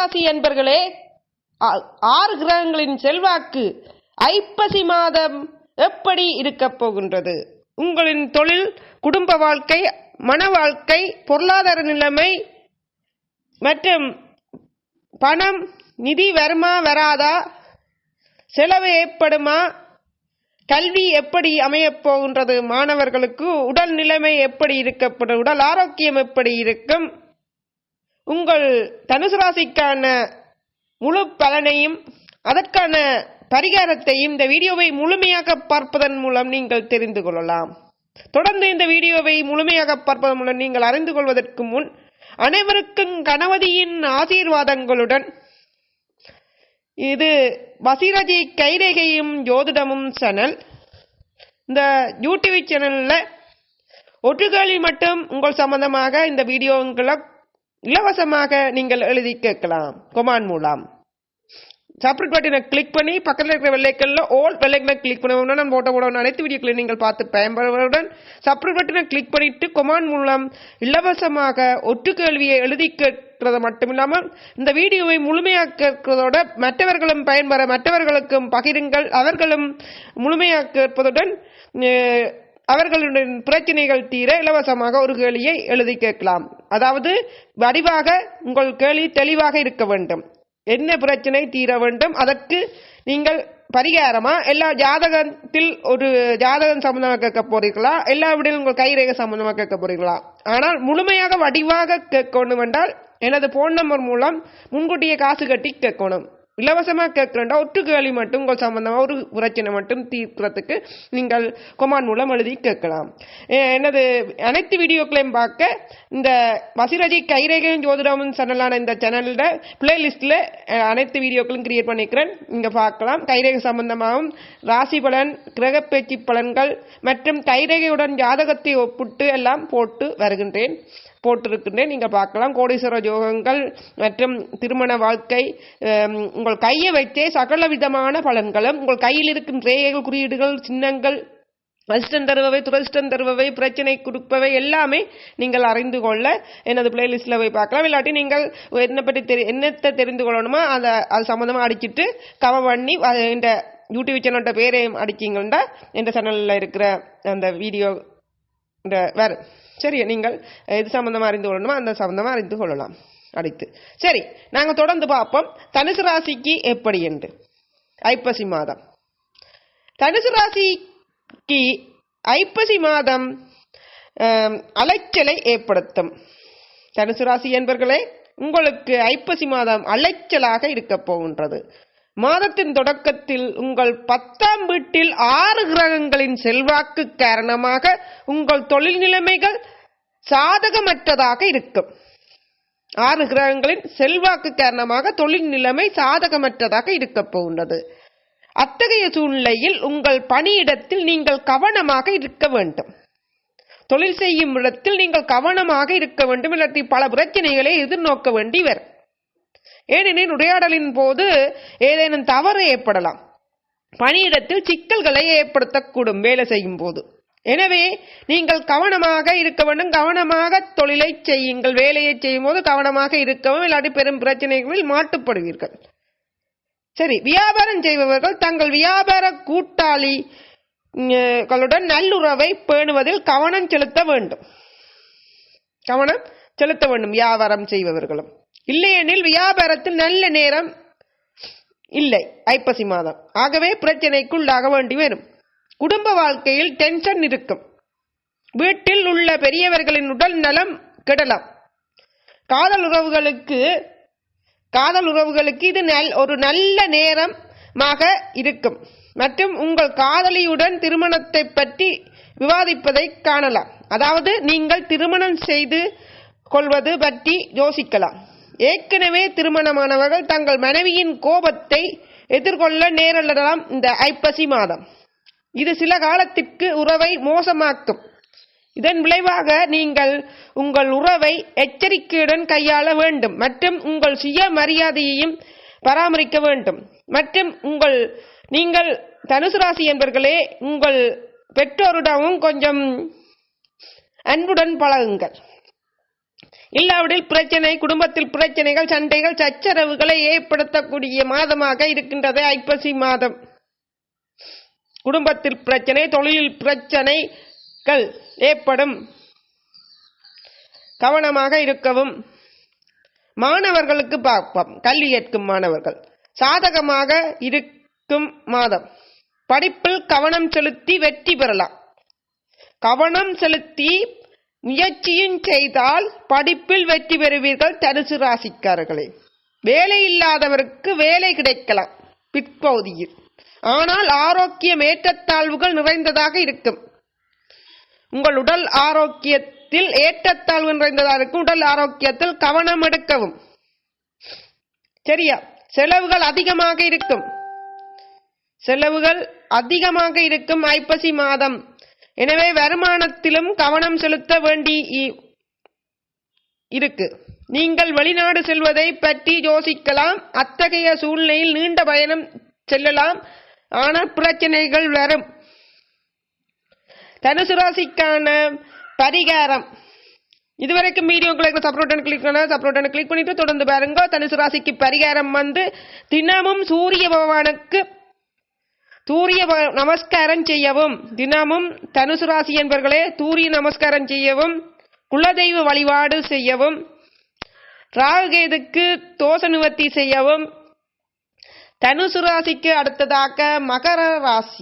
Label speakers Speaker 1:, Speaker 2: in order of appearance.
Speaker 1: ராசி என்பர்களே, 6 கிரகங்களின் செல்வாக்கு ஐப்பசி மாதம் எப்படி இருக்க போகின்றது? உங்களின் தொழில், குடும்ப வாழ்க்கை, மன வாழ்க்கை, பொருளாதார நிலைமை மற்றும் பணம், நிதி வருமா வராதா, செலவு ஏற்படுமா, கல்வி எப்படி அமையப் போகின்றது, மாணவர்களுக்கு உடல் நிலைமை எப்படி இருக்கப்படும், உடல் ஆரோக்கியம் எப்படி இருக்கும், உங்கள் தனுசு ராசிக்கான முழு பலனையும் அதற்கான பரிகாரத்தையும் இந்த வீடியோவை முழுமையாக பார்ப்பதன் மூலம் நீங்கள் தெரிந்து கொள்ளலாம். தொடர்ந்து இந்த வீடியோவை முழுமையாக பார்ப்பதன் மூலம் நீங்கள் அறிந்து கொள்வதற்கு முன் அனைவருக்கும் கணபதியின் ஆசீர்வாதங்களுடன் இது வசிரஜி கைரேகையும் ஜோதிடமும் சேனல். இந்த யூடியூப் சேனல்ல ஒற்றுகளி மட்டும் உங்கள் சம்பந்தமாக இந்த வீடியோங்களை இலவசமாக நீங்கள் எழுதி கேட்கலாம். கொமான் மூலம் சப்ஸ்கிரைப் பட்டனை கிளிக் பண்ணி பக்கத்தில் இருக்கிற வெள்ளைக்கல்ல ஓல் வெள்ளைக்கல்ல கிளிக் பண்ண நான் போட்ட அனைத்து வீடியோக்களை நீங்கள் பார்த்து பயன்படுவதுடன் சப்ஸ்கிரைப் பட்டனை கிளிக் பண்ணிட்டு கொமான் மூலம் இலவசமாக ஒற்று கேள்வியை எழுதி கேட்கிறது மட்டுமில்லாமல் இந்த வீடியோவை முழுமையாக கேட்கிறதோட மற்றவர்களும் பயன்பெற மற்றவர்களுக்கும் பகிருங்கள். அவர்களும் முழுமையாக கேட்பதுடன் அவர்களுடைய பிரச்சனைகள் தீர இலவசமாக ஒரு கேள்வியை எழுதி கேட்கலாம். அதாவது வடிவாக உங்கள் கேள்வி தெளிவாக இருக்க வேண்டும். என்ன பிரச்சனை தீர வேண்டும், அதற்கு நீங்கள் பரிகாரமா எல்லா ஜாதகத்தில் ஒரு ஜாதகம் சம்பந்தமாக கேட்க போறீர்களா, எல்லா விடையும் உங்கள் கைரேகை சம்பந்தமாக கேட்க போறீங்களா? ஆனால் முழுமையாக வடிவாக கேட்கணும் என்றால் எனது போன் நம்பர் மூலம் முன்கூட்டியே காசு கட்டி கேட்கணும். இலவசமாக கேட்கிறேன்டா ஒற்று கேள்வி மட்டும் உங்கள் சம்பந்தமாக ஒரு பிரச்சனை மட்டும் தீர்க்கிறதுக்கு நீங்கள் கொமான் மூலம் எழுதி கேட்கலாம். எனது அனைத்து வீடியோக்களையும் பார்க்க இந்த வசிரஜி கைரேகையும் ஜோதிடமும் சேனலான இந்த சேனலில் பிளேலிஸ்டில் அனைத்து வீடியோக்களும் கிரியேட் பண்ணிக்கிறேன். நீங்கள் பார்க்கலாம். கைரேகை சம்பந்தமாகவும் ராசி பலன், கிரகப்பேச்சு பலன்கள் மற்றும் கைரேகையுடன் ஜாதகத்தை ஒப்பிட்டு எல்லாம் போட்டிருக்கின்றேன். நீங்கள் பார்க்கலாம். கோடீஸ்வர யோகங்கள் மற்றும் திருமண வாழ்க்கை, உங்கள் கையை வைத்தே சகல விதமான பலன்களும், உங்கள் கையில் இருக்கும் ரேகைகள், குறியீடுகள், சின்னங்கள், அதிர்ஷ்டம் தருபவை, துரதிர்ஷ்டம் தருபவை, பிரச்சனை கொடுப்பவை எல்லாமே நீங்கள் அறிந்து கொள்ள எனது பிளேலிஸ்ட்ல போய் பார்க்கலாம். இல்லாட்டி நீங்கள் என்னத்தை தெரிந்து கொள்ளணுமோ அது சம்பந்தமா அடிச்சுட்டு கவர் பண்ணி இந்த யூடியூப் சேனல்ட பேரையும் அடிச்சிங்கன்னா இந்த சேனல்ல இருக்கிற அந்த வீடியோ வேறு சரி, நீங்கள் எது சம்பந்தமா அறிந்து கொள்ளணுமோ அந்த சம்பந்தமா அறிந்து கொள்ளலாம் அடித்து. சரி, நாங்கள் தொடர்ந்து பார்ப்போம் தனுசு ராசிக்கு எப்படி என்று. ஐப்பசி மாதம் தனுசு ராசிக்கு ஐப்பசி மாதம் அலைச்சலை ஏற்படுத்தும். தனுசு ராசி என்பர்களே, உங்களுக்கு ஐப்பசி மாதம் அலைச்சலாக இருக்க போகின்றது. மாதத்தின் தொடக்கத்தில் உங்கள் 10ஆம் வீட்டில் 6 கிரகங்களின் செல்வாக்கு காரணமாக உங்கள் தொழில் நிலைமைகள் சாதகமற்றதாக இருக்கும். 6 கிரகங்களின் செல்வாக்கு காரணமாக தொழில் நிலைமை சாதகமற்றதாக இருக்க போகின்றது. அத்தகைய சூழ்நிலையில் உங்கள் பணியிடத்தில் நீங்கள் கவனமாக இருக்க வேண்டும். தொழில் செய்யும் இடத்தில் நீங்கள் கவனமாக இருக்க வேண்டும். இல்லாட்டி பல பிரச்சனைகளை எதிர்நோக்க வேண்டி வரும். ஏனெனில் உரையாடலின் போது ஏதேனும் தவறு ஏற்படலாம். பணியிடத்தில் சிக்கல்களை ஏற்படுத்தக்கூடும் வேலை செய்யும் போது. எனவே நீங்கள் கவனமாக இருக்க வேண்டும். கவனமாக தொழிலை செய்யுங்கள். வேலையை செய்யும் போது கவனமாக இருக்கவும், இல்லாட்டி பெரும் பிரச்சனைகளில் மாட்டுப்படுவீர்கள். சரி, வியாபாரம் செய்பவர்கள் தங்கள் வியாபார கூட்டாளிகளுடன் நல்லுறவை பேணுவதில் கவனம் செலுத்த வேண்டும். வியாபாரம் செய்பவர்களும் இல்லையெனில் வியாபாரத்தில் நல்ல நேரம் இல்லை ஐப்பசி மாதம். ஆகவே பிரச்சனைக்குள்ளாக வேண்டி வரும். குடும்ப வாழ்க்கையில் டென்ஷன் இருக்கும். வீட்டில் உள்ள பெரியவர்களின் உடல் நலம் கெடலாம். காதல் உறவுகளுக்கு இது ஒரு நல்ல நேரமாக இருக்கும். மற்றும் உங்கள் காதலியுடன் திருமணத்தை பற்றி விவாதிப்பதை காணலாம். அதாவது நீங்கள் திருமணம் செய்து கொள்வது பற்றி யோசிக்கலாம். ஏற்கனவே திருமணமானவர்கள் தங்கள் மனைவியின் கோபத்தை எதிர்கொள்ள நேரிடலாம் இந்த ஐப்பசி மாதம். இது சில காலத்திற்கு உறவை மோசமாக்கும். இதன் விளைவாக நீங்கள் உங்கள் உறவை எச்சரிக்கையுடன் கையாள வேண்டும் மற்றும் உங்கள் சுய மரியாதையையும் பராமரிக்க வேண்டும். மற்றும் நீங்கள் தனுசு ராசி என்பவர்களே, உங்கள் பெற்றோரிடமும் கொஞ்சம் அன்புடன் பழகுங்கள். இல்லாவிடில் பிரச்சனை, குடும்பத்தில் பிரச்சனைகள், சண்டைகள், சச்சரவுகளை ஏற்படுத்தக்கூடிய மாதமாக இருக்கின்றது ஐப்பசி மாதம். குடும்பத்தில் பிரச்சனை, தொழிலில் பிரச்சனைகள் ஏற்படும். கவனமாக இருக்கவும். மாணவர்களுக்கு பார்ப்போம். கல்வி கற்கும் மாணவர்கள் சாதகமாக இருக்கும் மாதம். படிப்பில் கவனம் செலுத்தி வெற்றி பெறலாம். கவனம் செலுத்தி முயற்சியும் செய்தால் படிப்பில் வெற்றி பெறுவீர்கள் தனுசு ராசிக்காரர்களே. வேலை இல்லாதவருக்கு வேலை கிடைக்கலாம் பிற்பகுதியில். ஆனால் ஆரோக்கியம் ஏற்றத்தாழ்வுகள் நிறைந்ததாக இருக்கும். உங்கள் உடல் ஆரோக்கியத்தில் ஏற்றத்தாழ்வு நிறைந்ததாக இருக்கும். உடல் ஆரோக்கியத்தில் கவனம் எடுக்கவும். சரியா? செலவுகள் அதிகமாக இருக்கும். செலவுகள் அதிகமாக இருக்கும் ஐப்பசி மாதம். எனவே வருமானத்திலும் கவனம் செலுத்த வேண்டி இருக்கு. நீங்கள் வெளிநாடு செல்வதை பற்றி யோசிக்கலாம். அத்தகைய சூழ்நிலையில் நீண்ட பயணம் செல்லலாம். ஆனால் பிரச்சனைகள் வரும். தனுசு ராசிக்கான பரிகாரம். இதுவரைக்கும் வீடியோக்களுக்கு சப்ஸ்கிரைப் கிளிக் பண்ணிட்டு தொடர்ந்து பாருங்க. தனுசு ராசிக்கு பரிகாரம் தினமும் சூரிய பகவானுக்கு நமஸ்காரம் செய்யவும். தினமும் தனுசு ராசி என்பவர்களே சூரிய நமஸ்காரம் செய்யவும், குலதெய்வ வழிபாடு செய்யவும், ராகுகேதுக்கு தோஷ நிவர்த்தி செய்யவும். தனுசு ராசிக்கு அடுத்ததாக மகர ராசி.